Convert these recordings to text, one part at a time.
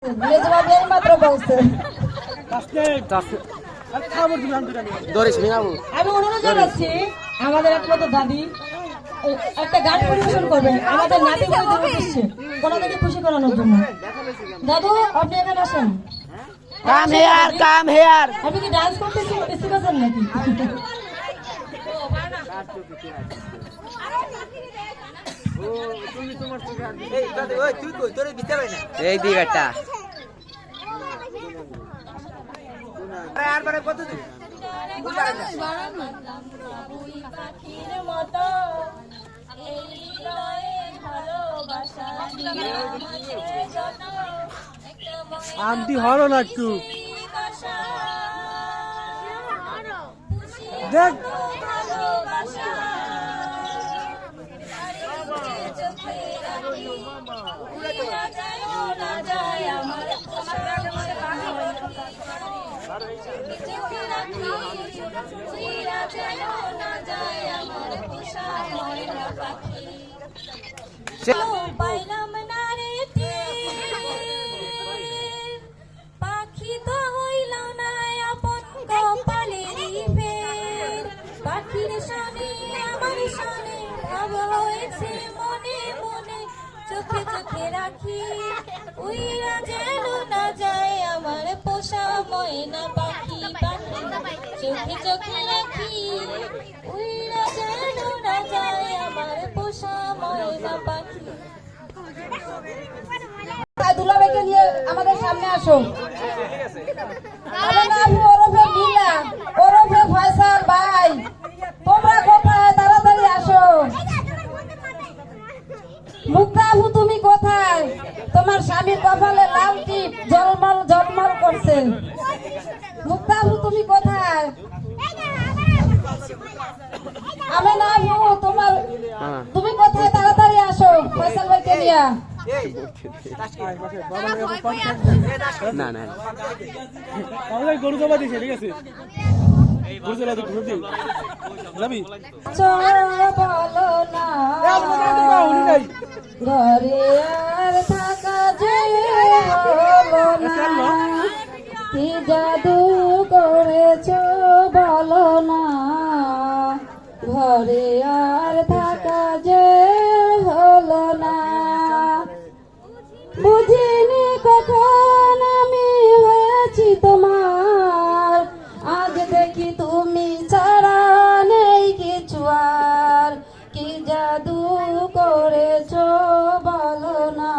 মাত্র বলছে আমি অনুরোধ জানাচ্ছি আমাদের একমাত্র দাদি একটা গান পরিবেশন করবেন আমাদের নাতি বন্ধুদের উদ্দেশ্যে ওনাদেরকে খুশি করানোর জন্য। দাদু আপনি এখানে আসেন। কাম হেয়ার আপনি কি ডান্স করতে শিখেছেন নাকি? এই দিকটা আন্টি হরো না একটু দেখ পাখি তো হইল না আপন কপালেরই ফের পাখির সনে আমার সনে ভাব হয়েছে মনে মনে চোখে চোখে রাখি উইরা যেন না যায় আমার পোষা ময়না পাখি পাখি চোখে চোখে রাখি উইরা যেন না যায় আমার পোষা ময়না পাখি। দুলাভাইকে নিয়ে আমাদের সামনে আসো। আমার নাম ওরফে নীলা ওরফে ফয়সাল ভাই, তোমরা কোথায়? তাড়াতাড়ি আসো। মুক্তা আপু তুমি কোথায়? তোমার স্বামীর কপালে লাল টিপ জলমল জলমল করছে। মুক্তা আপু তুমি কোথায়? আমি না আপু তোমার তুমি কোথায়? তাড়াতাড়ি আসো ফয়সাল ভাইকে নিয়ে। না না গরু জমা দিছে ঠিক আছে ঘরে আর থাকা যে হলো না, কি জাদু করেছ বলো না, ঘরে আর থাকা যে হলো না। বুঝিনি কখন আমি হয়েছি তোমার, আজ দেখি তুমি ছাড়া নেই কিছু আর, কি জাদু করেছ বলো না,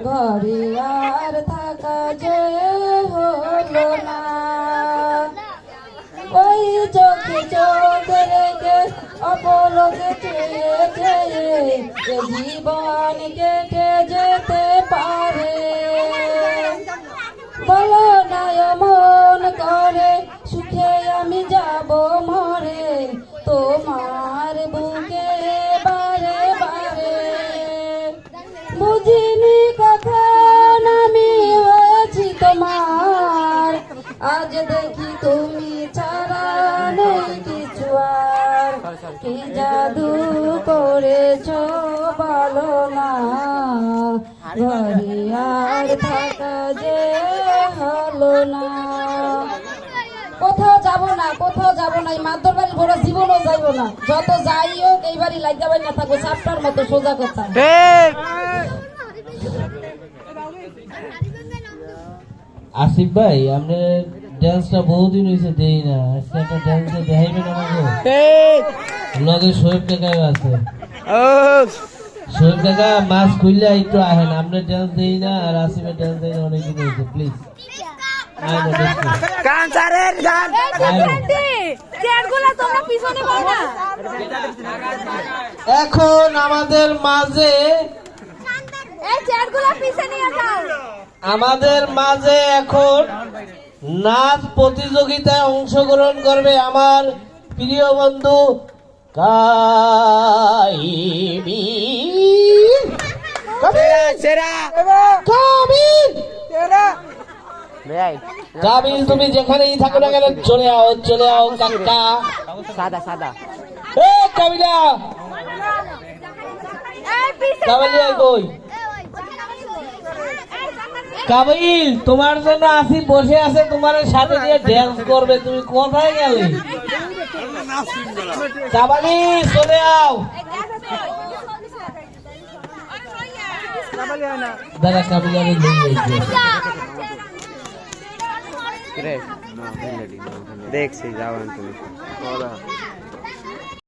ঘরে আর থাকা যে হলো না। ওই চোখে চোখ রেখে অপলকে চেয়ে চেয়ে জীবন কেটে যেতে পারে, বলো না এমন করে সুখে আমি যাব মরে তোমার বুকে বারে বারে। বুঝিনি কখন আমি হয়েছি তোমার, আজ দেখি তুমি ছাড়া নেই কিছু আর, কি জাদু করেছ বলো না, ঘরে আর থাকা যে হলো না। কোথাও যাব না, কোথাও যাব না, এই মাদর বাড়ি ঘোরা জীবনও যাইব না, যত যাই হোক এই বাড়ি লাগা বাই না থাকবো চাপটার মতো সোজা কথা। আসিফ ভাই আমরা ডান্সটা বহুদিন হয়েছে দেই না, আজকে একটা ডান্সে দেখাইবেন আমাকে? লগে শোয়েব কাকা আছে, শোয়েব কাকা মাছ খুললে একটু আহেন, আমরা ডান্স দেই না আর আসিফের ডান্স দেই না অনেকদিন হয়েছে, প্লিজ এখন আমাদের মাঝে এখন নাচ প্রতিযোগিতায় অংশগ্রহণ করবে আমার প্রিয় বন্ধু কাবিল, তুমি যেখানেই থাকো না কেন চলে আও কাকা। সাদা সাদা কাবিলা কাবিলিয়া কই কাবিল তোমার জন্য আসিফ বসে আছে, তোমার সাথে নিয়ে ড্যান্স করবে, তুমি কোথায় গেলে? চাবালি চলে আও। দাদা কাবিল আমি দেখছি যাবেন তুমি